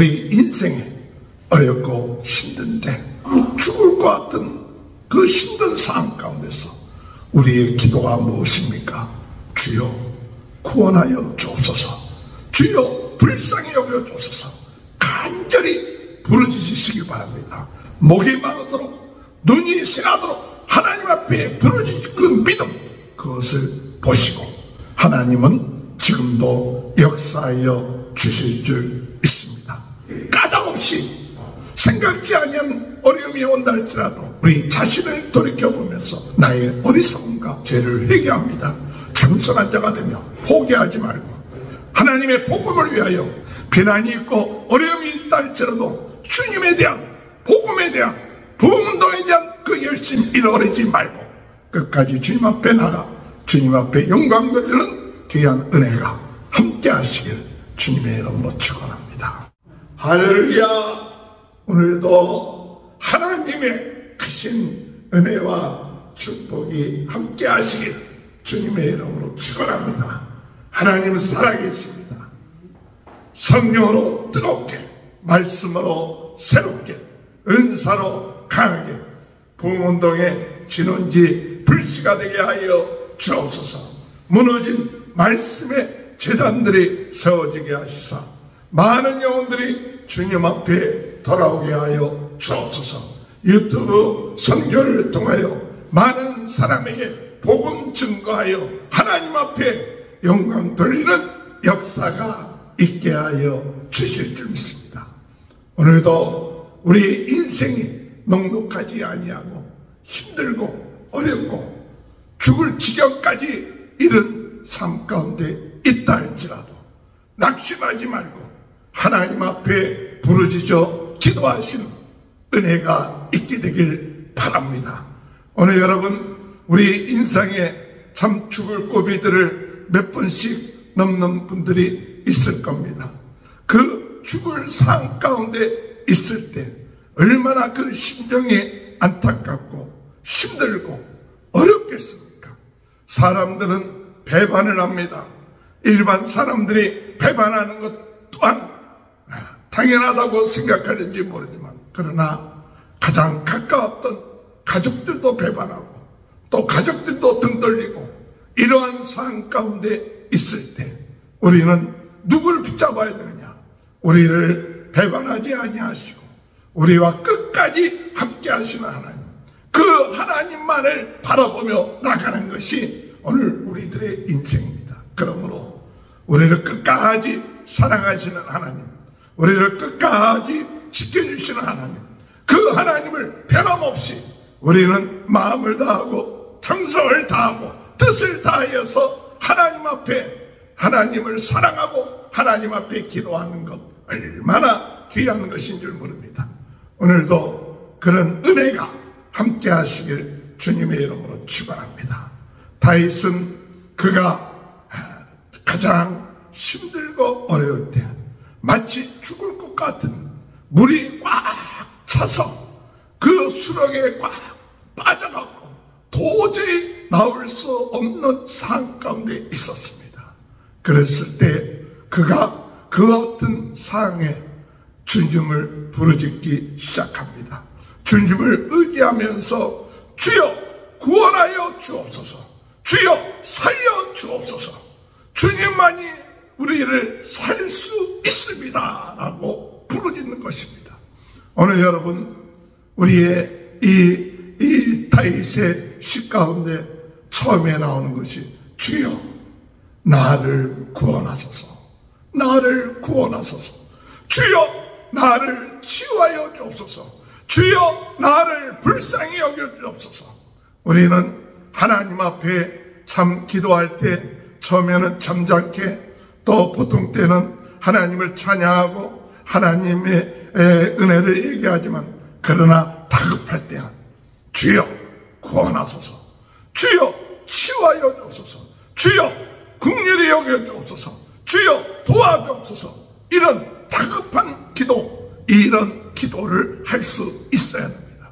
우리 인생에 어렵고 힘든데 죽을 것 같은 그 힘든 상황 가운데서 우리의 기도가 무엇입니까? 주여 구원하여 주옵소서, 주여 불쌍히 여겨 주옵소서, 간절히 부르짖으시기 바랍니다. 목이 마르도록 눈이 새하도록 하나님 앞에 부르짖는 그 믿음, 그것을 보시고 하나님은 지금도 역사하여 주실 줄 믿습니다. 까닭없이 생각지 아니한 어려움이 온다 할지라도 우리 자신을 돌이켜보면서 나의 어리석음과 죄를 회개합니다. 겸손한 자가 되며 포기하지 말고 하나님의 복음을 위하여 비난이 있고 어려움이 있다 할지라도 주님에 대한 복음에 대한 부흥운동에 대한 그 열심 잃어버리지 말고 끝까지 주님 앞에 나가 주님 앞에 영광 돌리는 귀한 은혜가 함께 하시길 주님의 이름으로 축원합니다. 할렐루야. 오늘도 하나님의 크신 은혜와 축복이 함께 하시길 주님의 이름으로 축원합니다. 하나님은 살아계십니다. 성령으로 뜨겁게, 말씀으로 새롭게, 은사로 강하게 부흥운동의 진원지 불씨가 되게 하여 주옵소서. 무너진 말씀의 제단들이 세워지게 하시사 많은 영혼들이 주님 앞에 돌아오게 하여 주옵소서. 유튜브 선교를 통하여 많은 사람에게 복음 증거하여 하나님 앞에 영광 돌리는 역사가 있게 하여 주실 줄 믿습니다. 오늘도 우리 인생이 넉넉하지 아니하고 힘들고 어렵고 죽을 지경까지 이른 삶 가운데 있다 할지라도 낙심하지 말고 하나님 앞에 부르짖어 기도하시는 은혜가 있게 되길 바랍니다. 오늘 여러분 우리 인생에 참 죽을 고비들을 몇 번씩 넘는 분들이 있을 겁니다. 그 죽을 상황 가운데 있을 때 얼마나 그 심정이 안타깝고 힘들고 어렵겠습니까? 사람들은 배반을 합니다. 일반 사람들이 배반하는 것 또한 당연하다고 생각하는지 모르지만 그러나 가장 가까웠던 가족들도 배반하고 또 가족들도 등 돌리고 이러한 상황 가운데 있을 때 우리는 누굴 붙잡아야 되느냐? 우리를 배반하지 아니하시고 우리와 끝까지 함께 하시는 하나님, 그 하나님만을 바라보며 나가는 것이 오늘 우리들의 인생입니다. 그러므로 우리를 끝까지 사랑하시는 하나님, 우리를 끝까지 지켜주시는 하나님, 그 하나님을 변함없이 우리는 마음을 다하고 정성을 다하고 뜻을 다하여서 하나님 앞에 하나님을 사랑하고 하나님 앞에 기도하는 것 얼마나 귀한 것인 줄 모릅니다. 오늘도 그런 은혜가 함께 하시길 주님의 이름으로 축원합니다. 다윗은 그가 가장 힘들고 어려울 때 마치 죽을 것 같은 물이 꽉 차서 그 수렁에 꽉 빠져갖고 도저히 나올 수 없는 상황 가운데 있었습니다. 그랬을 때 그가 그 어떤 상황에 주님을 부르짖기 시작합니다. 주님을 의지하면서 주여 구원하여 주옵소서, 주여 살려 주옵소서, 주님만이 우리를 살 수 있습니다 라고 부르짖는 것입니다. 오늘 여러분 우리의 이 다윗의 시 가운데 처음에 나오는 것이 주여 나를 구원하소서, 나를 구원하소서, 주여 나를 치유하여 주옵소서, 주여 나를 불쌍히 여겨 주옵소서. 우리는 하나님 앞에 참 기도할 때 처음에는 점잖게 또 보통 때는 하나님을 찬양하고 하나님의 은혜를 얘기하지만 그러나 다급할 때는 주여 구원하소서, 주여 치유하여 주옵소서, 주여 긍휼히 여겨 주옵소서, 주여 도와주옵소서. 이런 다급한 기도, 이런 기도를 할 수 있어야 합니다.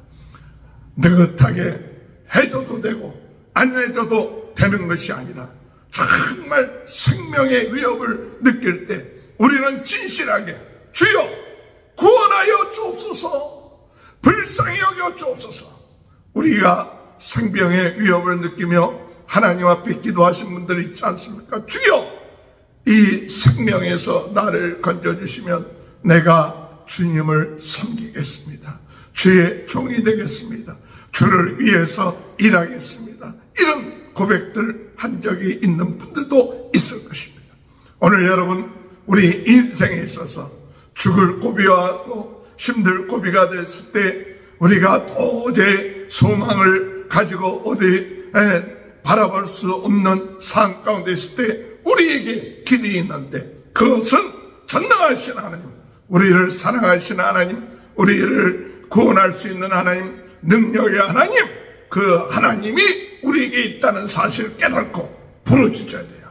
느긋하게 해줘도 되고 안 해줘도 되는 것이 아니라 정말 생명의 위협을 느낄 때 우리는 진실하게 주여 하여 주옵소서. 우리가 생병의 위협을 느끼며 하나님 앞에 기도하신 분들이 있지 않습니까? 주여, 이 생명에서 나를 건져주시면 내가 주님을 섬기겠습니다. 주의 종이 되겠습니다. 주를 위해서 일하겠습니다. 이런 고백들 한 적이 있는 분들도 있을 것입니다. 오늘 여러분, 우리 인생에 있어서 죽을 고비하고 힘들 고비가 됐을 때 우리가 도저히 소망을 가지고 어디 바라볼 수 없는 상황 가운데 있을 때 우리에게 길이 있는데, 그것은 전능하신 하나님, 우리를 사랑하신 하나님, 우리를 구원할 수 있는 하나님, 능력의 하나님, 그 하나님이 우리에게 있다는 사실을 깨닫고 부르짖어야 돼요.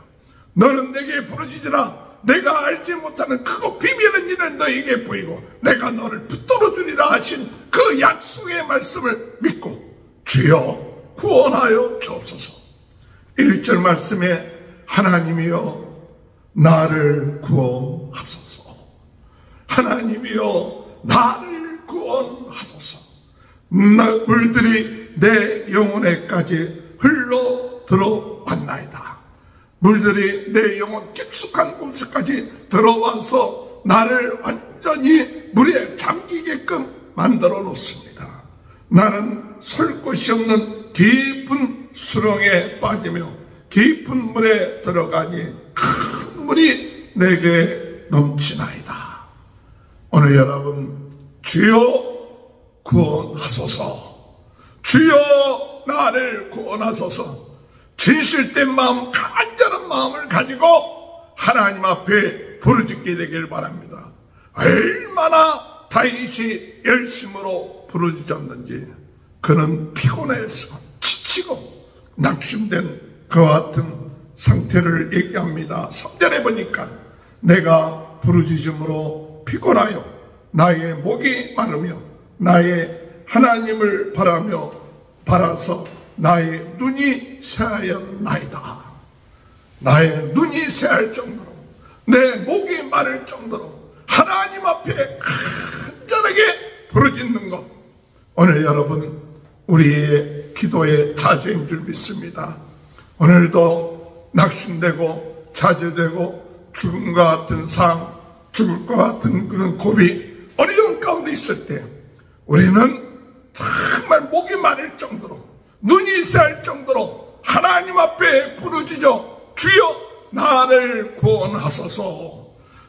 너는 내게 부르짖으라. 내가 알지 못하는 크고 비밀한 일을 너에게 보이고 내가 너를 붙들어 주리라 하신 그 약속의 말씀을 믿고 주여 구원하여 주옵소서. 1절 말씀에 하나님이여 나를 구원하소서. 하나님이여 나를 구원하소서. 물들이 내 영혼에까지 흘러 들어왔나이다. 물들이 내 영혼 깊숙한 곳에까지 들어와서 나를 완전히 물에 잠기게끔 만들어 놓습니다. 나는 설 곳이 없는 깊은 수렁에 빠지며 깊은 물에 들어가니 큰 물이 내게 넘치나이다. 오늘 여러분, 주여 구원하소서. 주여 나를 구원하소서. 진실된 마음, 간절한 마음을 가지고 하나님 앞에 부르짖게 되길 바랍니다. 얼마나 다윗이 열심으로 부르짖었는지, 그는 피곤해서 지치고 낙심된 그와 같은 상태를 얘기합니다. 3절에 보니까 내가 부르짖음으로 피곤하여 나의 목이 마르며 나의 하나님을 바라서 나의 눈이 새하였나이다. 나의 눈이 새할 정도로, 내 목이 마를 정도로 하나님 앞에 간절하게 부르짖는 것, 오늘 여러분 우리의 기도의 자세인 줄 믿습니다. 오늘도 낙심되고 좌절되고 죽음과 같은 상황, 죽을 것 같은 그런 고비, 어려움 가운데 있을 때 우리는 정말 목이 마를 정도로, 눈이 새할 정도로 하나님 앞에 부르짖어 주여 나를 구원하소서.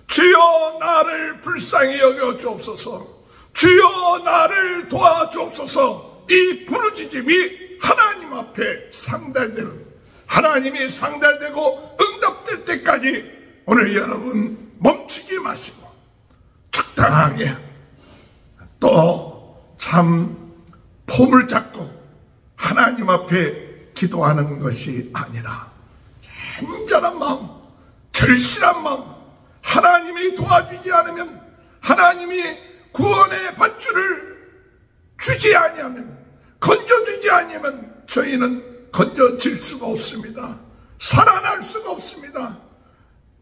주여 나를 불쌍히 여겨 주옵소서. 주여 나를 도와주옵소서. 이 부르짖음이 하나님 앞에 상달되는, 하나님이 상달되고 응답될 때까지 오늘 여러분 멈추지 마시고 적당하게 또 참 폼을 잡고 하나님 앞에 기도하는 것이 아니라 간절한 마음, 절실한 마음, 하나님이 도와주지 않으면, 하나님이 구원의 밧줄을 주지 아니하면, 건져주지 아니하면 저희는 건져질 수가 없습니다. 살아날 수가 없습니다.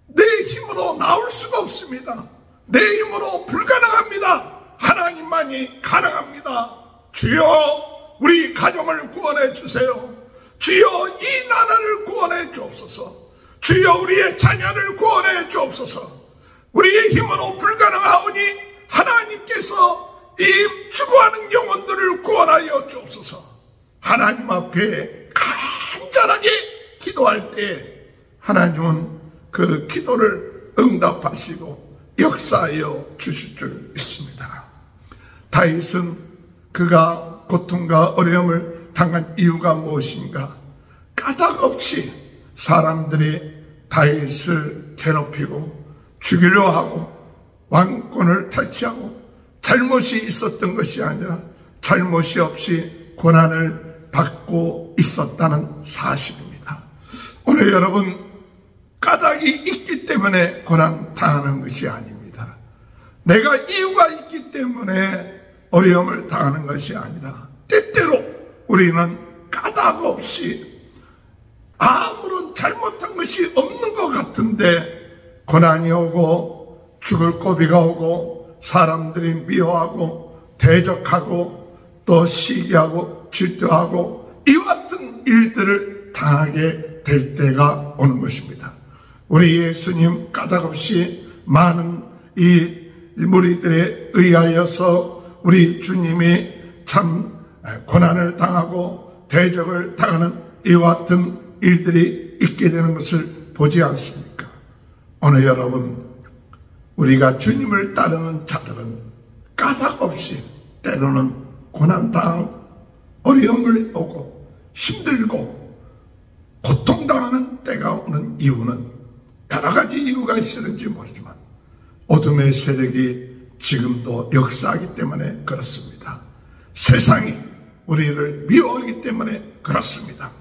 내 힘으로 나올 수가 없습니다. 내 힘으로 불가능합니다. 하나님만이 가능합니다. 주여 우리 가정을 구원해 주세요. 주여 이 나라를 구원해 주옵소서. 주여 우리의 자녀를 구원해 주옵소서. 우리의 힘으로 불가능하오니 하나님께서 이 죽어가는 영혼들을 구원하여 주옵소서. 하나님 앞에 간절하게 기도할 때 하나님은 그 기도를 응답하시고 역사하여 주실 줄 믿습니다. 다윗은 그가 고통과 어려움을 당한 이유가 무엇인가? 까닭없이 사람들이 다윗을 괴롭히고 죽이려 하고 왕권을 탈취하고 잘못이 있었던 것이 아니라 잘못이 없이 고난을 받고 있었다는 사실입니다. 오늘 여러분, 까닭이 있기 때문에 고난 당하는 것이 아닙니다. 내가 이유가 있기 때문에 어려움을 당하는 것이 아니라 때때로 우리는 까닭 없이 아무런 잘못한 것이 없는 것 같은데 고난이 오고 죽을 고비가 오고 사람들이 미워하고 대적하고 또 시기하고 질투하고 이와 같은 일들을 당하게 될 때가 오는 것입니다. 우리 예수님 까닭없이 많은 이 무리들에 의하여서 우리 주님이 참 고난을 당하고 대적을 당하는 이와 같은 일들이 있게 되는 것을 보지 않습니까? 오늘 여러분, 우리가 주님을 따르는 자들은 까닭없이 때로는 고난당하고 어려움을 오고 힘들고 고통당하는 때가 오는 이유는 여러 가지 이유가 있을지 모르지만 어둠의 세력이 지금도 역사하기 때문에 그렇습니다. 세상이 우리를 미워하기 때문에 그렇습니다.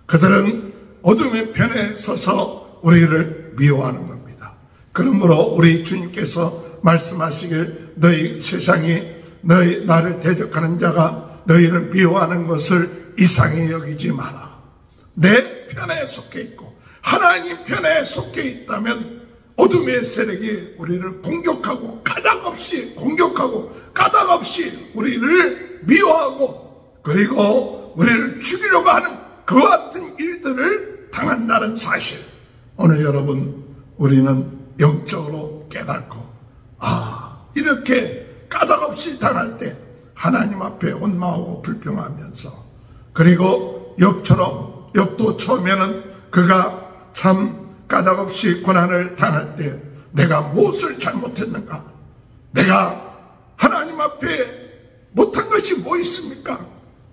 그들은 어둠의 편에 서서 우리를 미워하는 겁니다. 그러므로 우리 주님께서 말씀하시길 너희 세상이 너희 나를 대적하는 자가 너희를 미워하는 것을 이상히 여기지 마라. 내 편에 속해 있고 하나님 편에 속해 있다면 어둠의 세력이 우리를 공격하고 까닭없이 공격하고 까닭없이 우리를 미워하고 그리고 우리를 죽이려고 하는 그와 같은 일들을 당한다는 사실, 오늘 여러분 우리는 영적으로 깨닫고 이렇게 까닭없이 당할 때 하나님 앞에 원망하고 불평하면서, 그리고 욥도 처음에는 그가 참 까닭없이 고난을 당할 때 내가 무엇을 잘못했는가, 내가 하나님 앞에 못한 것이 뭐 있습니까,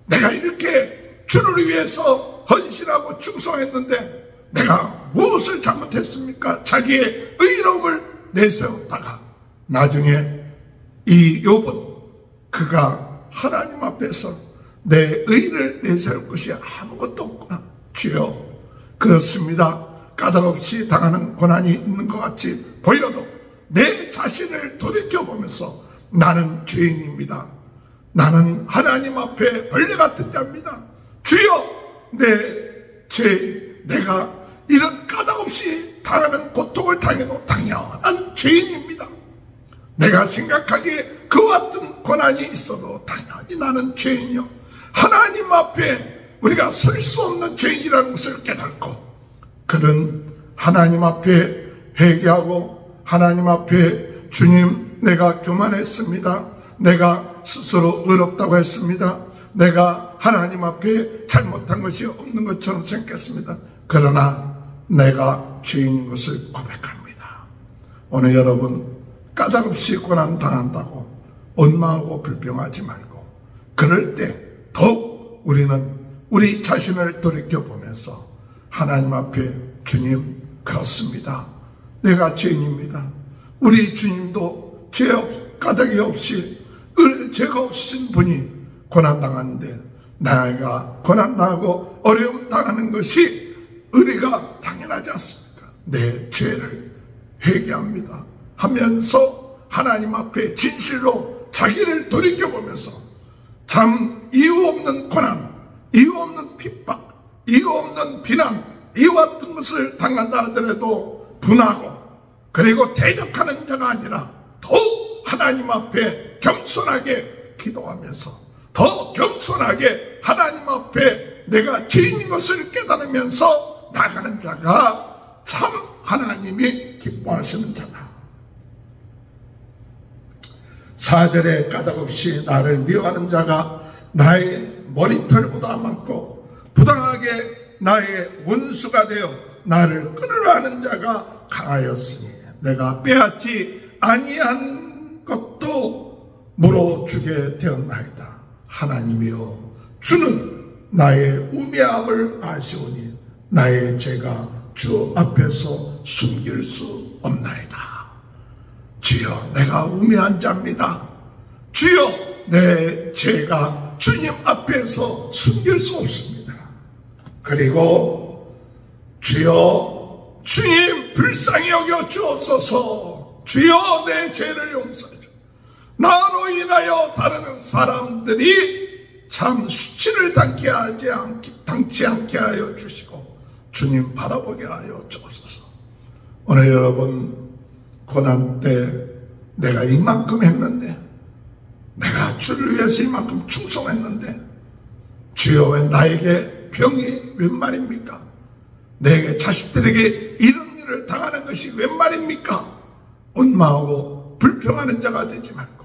내가 이렇게 주를 위해서 헌신하고 충성했는데 내가 무엇을 잘못했습니까, 자기의 의로움을 내세웠다가 나중에 이 욥은 그가 하나님 앞에서 내 의를 내세울 것이 아무것도 없구나. 주여, 그렇습니다. 까닭없이 당하는 고난이 있는 것 같이 보여도 내 자신을 돌이켜보면서 나는 죄인입니다. 나는 하나님 앞에 벌레 같은 자입니다. 주여, 내가 이런 까닭없이 당하는 고통을 당해도 당연한 죄인입니다. 내가 생각하기에 그와 같은 고난이 있어도 당연히 나는 죄인이요, 하나님 앞에 우리가 설 수 없는 죄인이라는 것을 깨닫고 그는 하나님 앞에 회개하고 하나님 앞에 주님, 내가 교만했습니다. 내가 스스로 의롭다고 했습니다. 내가 하나님 앞에 잘못한 것이 없는 것처럼 생각했습니다. 그러나 내가 죄인인 것을 고백합니다. 오늘 여러분, 까닭없이 고난 당한다고 원망하고 불평하지 말고, 그럴 때 더욱 우리는 우리 자신을 돌이켜보면서 하나님 앞에 주님, 그렇습니다. 내가 죄인입니다. 우리 주님도 까닭이 없이 죄가 없으신 분이 고난당하는데 내가 고난당하고 어려움 당하는 것이 의리가 당연하지 않습니까? 내 죄를 회개합니다 하면서 하나님 앞에 진실로 자기를 돌이켜보면서 참 이유 없는 고난, 이유 없는 핍박, 이유 없는 비난, 이와 같은 것을 당한다 하더라도 분하고 그리고 대적하는 자가 아니라 더욱 하나님 앞에 겸손하게 기도하면서 더 겸손하게 하나님 앞에 내가 죄인인 것을 깨달으면서 나가는 자가 참 하나님이 기뻐하시는 자다. 4절에 까닭없이 나를 미워하는 자가 나의 머리털보다 많고 부당하게 나의 원수가 되어 나를 끊으려 하는 자가 강하였으니 내가 빼앗지 아니한 것도 물어주게 되었나이다. 하나님이여, 주는 나의 우매함을 아시오니 나의 죄가 주 앞에서 숨길 수 없나이다. 주여, 내가 우매한 자입니다. 주여, 내 죄가 주님 앞에서 숨길 수 없습니다. 그리고 주여, 주님 불쌍히 여겨 주옵소서. 주여, 내 죄를 용서해 주. 나로 인하여 다른 사람들이 참 수치를 당치 않게 하여 주시고 주님 바라보게 하여 주옵소서. 오늘 여러분, 고난 때 내가 이만큼 했는데 내가 주를 위해서 이만큼 충성했는데 주여 왜 나에게 병이 웬 말입니까? 내게 자식들에게 이런 일을 당하는 것이 웬 말입니까? 원망하고 불평하는 자가 되지 말고,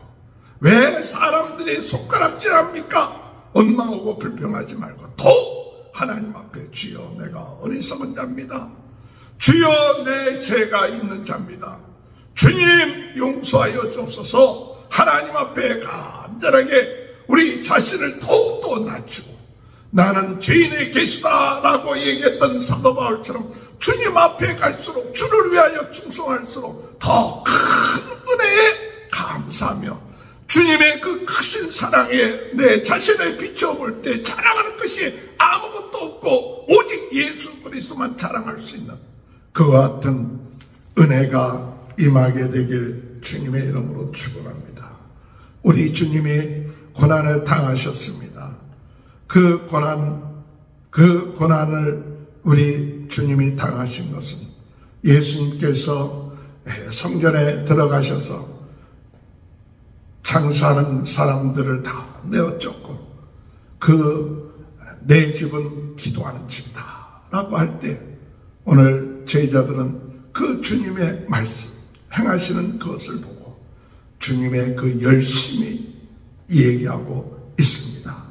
왜 사람들이 손가락질합니까? 원망하고 불평하지 말고 더욱 하나님 앞에 주여 내가 어리석은 자입니다. 주여 내 죄가 있는 자입니다. 주님 용서하여 주옵소서. 하나님 앞에 간절하게 우리 자신을 더욱더 낮추고, 나는 죄인의 계시다라고 얘기했던 사도 바울처럼 주님 앞에 갈수록, 주를 위하여 충성할수록 더 큰 은혜에 감사하며 주님의 그 크신 사랑에 내 자신을 비춰볼 때 자랑하는 것이 아무것도 없고 오직 예수 그리스도만 자랑할 수 있는 그와 같은 은혜가 임하게 되길 주님의 이름으로 축원합니다. 우리 주님이 고난을 당하셨습니다. 그 고난을 우리 주님이 당하신 것은 예수님께서 성전에 들어가셔서 장사하는 사람들을 다 내어쫓고 내 집은 기도하는 집이다 라고 할 때 오늘 제자들은 그 주님의 말씀 행하시는 것을 보고 주님의 그 열심히 얘기하고 있습니다.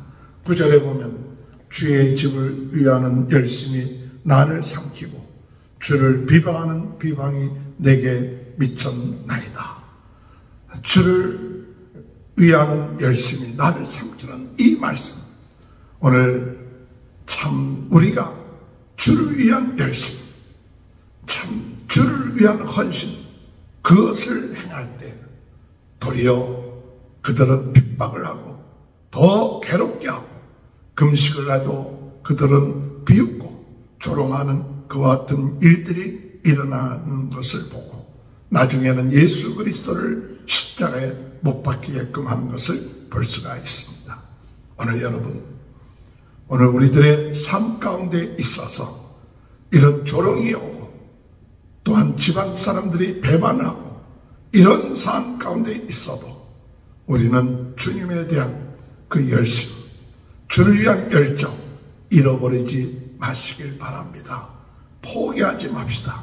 9절에 보면 주의 집을 위하는 열심이 나를 삼키고 주를 비방하는 비방이 내게 미쳤나이다. 주를 위하는 열심이 나를 삼키는 이 말씀, 오늘 참 우리가 주를 위한 열심, 참 주를 위한 헌신, 그것을 행할 때 도리어 그들은 핍박을 하고 더 괴롭게 하고 금식을 해도 그들은 비웃고 조롱하는 그와 같은 일들이 일어나는 것을 보고 나중에는 예수 그리스도를 십자가에 못 박히게끔 하는 것을 볼 수가 있습니다. 오늘 여러분, 오늘 우리들의 삶 가운데 있어서 이런 조롱이 오고 또한 집안 사람들이 배반을 하고 이런 삶 가운데 있어도 우리는 주님에 대한 그 열심, 주를 위한 열정 잃어버리지 마시길 바랍니다. 포기하지 맙시다.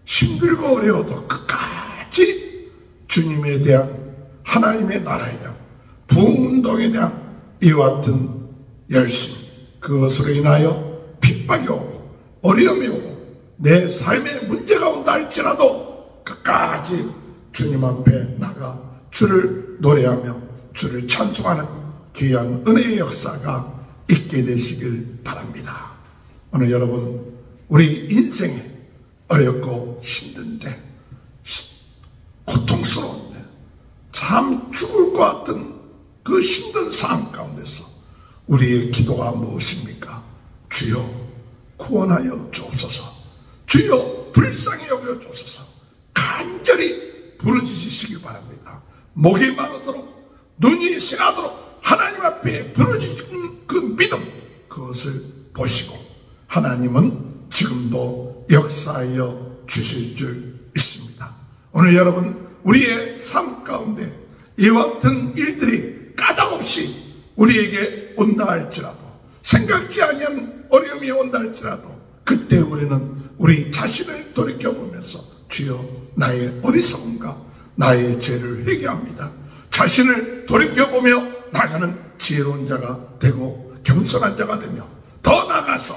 힘들고 어려워도 끝까지 주님에 대한, 하나님의 나라에 대한, 부흥운동에 대한 이와 같은 열심, 그것으로 인하여 핍박이 오고 어려움이 오고 내 삶에 문제가 온다 할지라도 끝까지 주님 앞에 나가 주를 노래하며 주를 찬송하는 귀한 은혜의 역사가 있게 되시길 바랍니다. 오늘 여러분, 우리 인생에 어렵고 힘든데, 고통스러운데, 참 죽을 것 같은 그 힘든 상황 가운데서 우리의 기도가 무엇입니까? 주여 구원하여 주옵소서. 주여 불쌍히 여겨 주옵소서. 간절히 부르짖으시기 바랍니다. 목이 마르도록, 눈이 새하도록 하나님 앞에 부르짖는 그 믿음, 그것을 보시고 하나님은 지금도 역사하여 주실 줄 믿습니다. 오늘 여러분, 우리의 삶 가운데 이와 같은 일들이 까닭없이 우리에게 온다 할지라도, 생각지 아니한 어려움이 온다 할지라도 그때 우리는 우리 자신을 돌이켜보면서 주여 나의 어리석음과 나의 죄를 회개합니다. 자신을 돌이켜보며 나가는 지혜로운 자가 되고 겸손한 자가 되며, 더 나아가서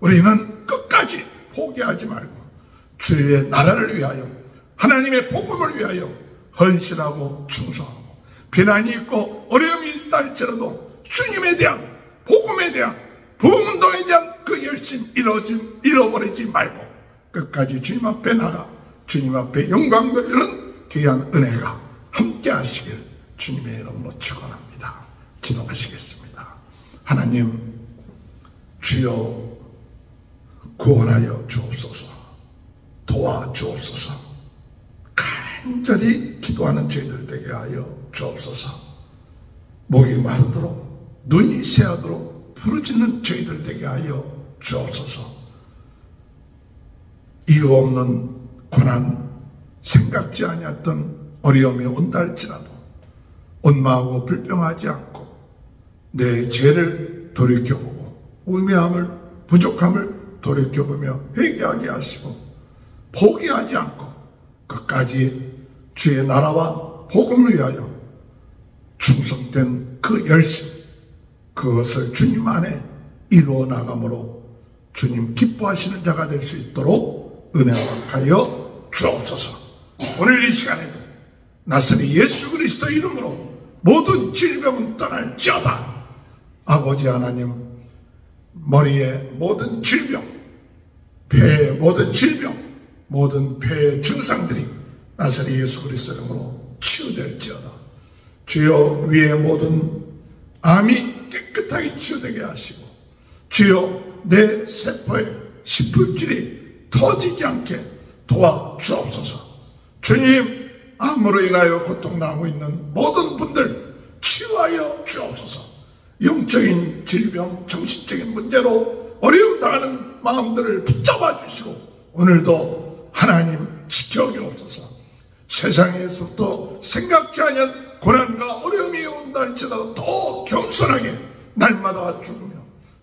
우리는 끝까지 포기하지 말고 주의 나라를 위하여, 하나님의 복음을 위하여 헌신하고 충성하고, 비난이 있고 어려움이 있다 할지라도 주님에 대한, 복음에 대한, 부흥운동에 대한 그 열심 잃어버리지 말고 끝까지 주님 앞에 나가 주님 앞에 영광 드리는 귀한 은혜가 함께 하시길 주님의 이름으로 축원합니다. 기도하시겠습니다. 하나님, 주여 구원하여 주옵소서. 도와주옵소서. 간절히 기도하는 저희들 되게 하여 주옵소서. 목이 마르도록, 눈이 새하도록 부르짖는 저희들 되게 하여 주옵소서. 이유 없는 고난, 생각지 아니했던 어려움이 온다 할지라도 원망하고 불평하지 않고 내 죄를 돌이켜보고 우매함을 부족함을 돌이켜보며 회개하게 하시고 포기하지 않고 끝까지 주의 나라와 복음을 위하여 충성된 그 열심, 그것을 주님 안에 이루어 나감으로 주님 기뻐하시는 자가 될 수 있도록 은혜 허락하여 주옵소서. 오늘 이 시간에도 나사렛 예수 그리스도 이름으로 모든 질병은 떠날지어다. 아버지 하나님, 머리의 모든 질병, 폐의 모든 질병, 모든 폐의 증상들이 나사렛 예수 그리스도 이름으로 치유될지어다. 주여, 위의 모든 암이 깨끗하게 치유되게 하시고, 주여, 내 세포에 십풀질이 터지지 않게 도와주옵소서. 주님, 암으로 인하여 고통당하고 있는 모든 분들 치유하여 주옵소서. 영적인 질병, 정신적인 문제로 어려움 당하는 마음들을 붙잡아 주시고 오늘도 하나님 지켜주옵소서. 세상에서부터 생각지 않은 고난과 어려움이 온다 할지라도 더 겸손하게 날마다 죽으며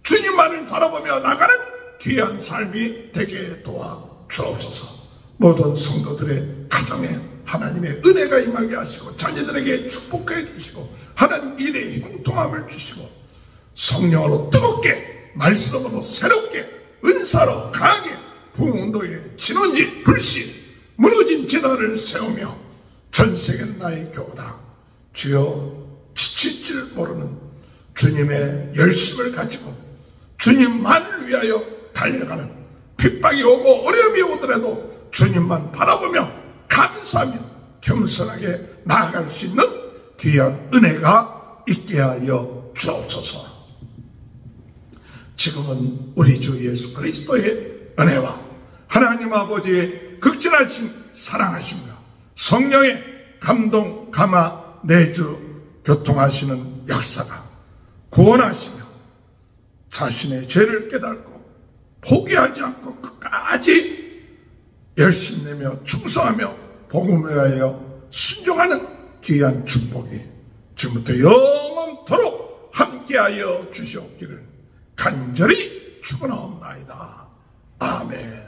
주님만을 바라보며 나가는 귀한 삶이 되게 도와주옵소서. 모든 성도들의 가정에 하나님의 은혜가 임하게 하시고 자녀들에게 축복해 주시고 하나님 미래의 형통함을 주시고 성령으로 뜨겁게 말씀으로 새롭게 은사로 강하게 부흥운동의 진원지 불씨 무너진 재단을 세우며 전세계는 나의 교다. 주여, 지칠 줄 모르는 주님의 열심을 가지고 주님만을 위하여 달려가는 핍박이 오고 어려움이 오더라도 주님만 바라보며 감사하며 겸손하게 나아갈 수 있는 귀한 은혜가 있게 하여 주옵소서. 지금은 우리 주 예수 그리스도의 은혜와 하나님 아버지의 극진하신 사랑하심과 성령의 감동, 감화, 내주, 교통하시는 역사가 구원하시며 자신의 죄를 깨닫고 포기하지 않고 끝까지 열심내며 충성하며 복음을 위하여 순종하는 귀한 축복이 지금부터 영원토록 함께하여 주시옵기를 간절히 축원하옵나이다. 아멘.